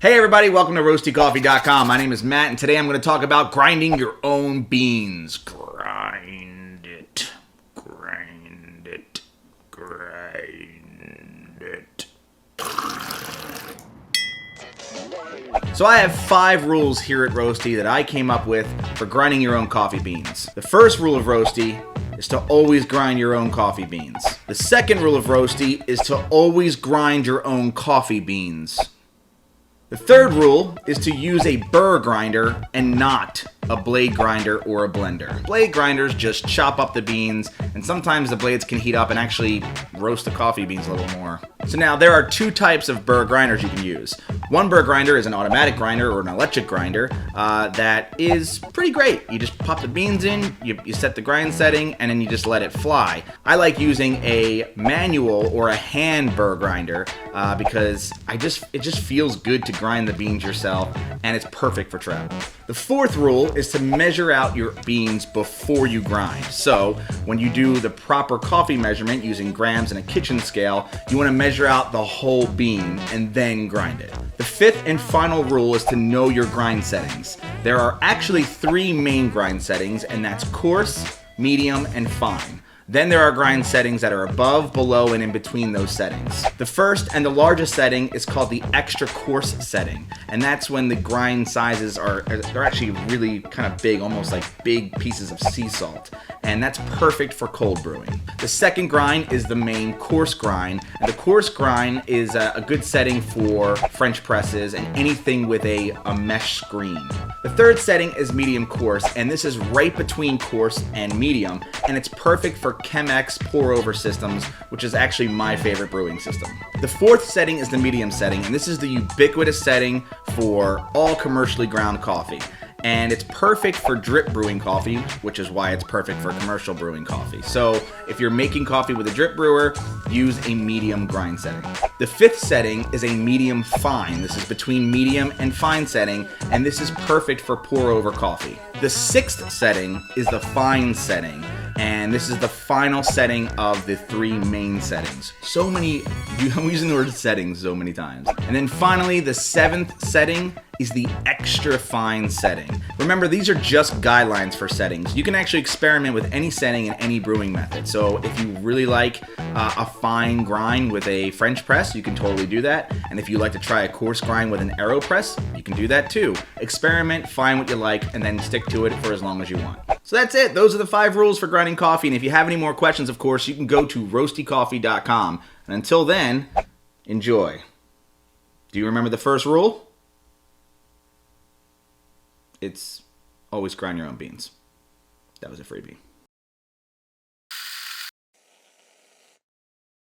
Hey everybody, welcome to RoastyCoffee.com. My name is Matt, and today I'm going to talk about grinding your own beans. Grind it, grind it, grind it. So I have 5 rules here at Roasty that I came up with for grinding your own coffee beans. The first rule of Roasty is to always grind your own coffee beans. The second rule of Roasty is to always grind your own coffee beans. The third rule is to use a burr grinder and not a blade grinder or a blender. Blade grinders just chop up the beans, and sometimes the blades can heat up and actually roast the coffee beans a little more. So now there are 2 types of burr grinders you can use. One burr grinder is an automatic grinder or an electric grinder that is pretty great. You just pop the beans in, you set the grind setting, and then you just let it fly. I like using a manual or a hand burr grinder because it just feels good to grind the beans yourself, and it's perfect for travel. The fourth rule is to measure out your beans before you grind. So when you do the proper coffee measurement using grams and a kitchen scale, you want to measure out the whole bean and then grind it. The fifth and final rule is to know your grind settings. There are actually 3 main grind settings, and that's coarse, medium, and fine. Then there are grind settings that are above, below, and in between those settings. The first and the largest setting is called the extra coarse setting, and that's when the grind sizes they're actually really kind of big, almost like big pieces of sea salt, and that's perfect for cold brewing. The second grind is the main coarse grind, and the coarse grind is a good setting for French presses and anything with a mesh screen. The third setting is medium coarse, and this is right between coarse and medium, and it's perfect for Chemex pour-over systems, which is actually my favorite brewing system. The fourth setting is the medium setting, and this is the ubiquitous setting for all commercially ground coffee. And it's perfect for drip brewing coffee, which is why it's perfect for commercial brewing coffee. So if you're making coffee with a drip brewer, use a medium grind setting. The fifth setting is a medium fine. This is between medium and fine setting, and this is perfect for pour over coffee. The sixth setting is the fine setting, and this is the final setting of the 3 main settings. I'm using the word settings so many times. And then finally, the 7th setting is the extra fine setting. Remember, these are just guidelines for settings. You can actually experiment with any setting in any brewing method. So if you really like a fine grind with a French press, you can totally do that. And if you like to try a coarse grind with an AeroPress, you can do that too. Experiment, find what you like, and then stick to it for as long as you want. So that's it. Those are the 5 rules for grinding coffee. And if you have any more questions, of course, you can go to RoastyCoffee.com. And until then, enjoy. Do you remember the first rule? It's always grind your own beans. That was a freebie.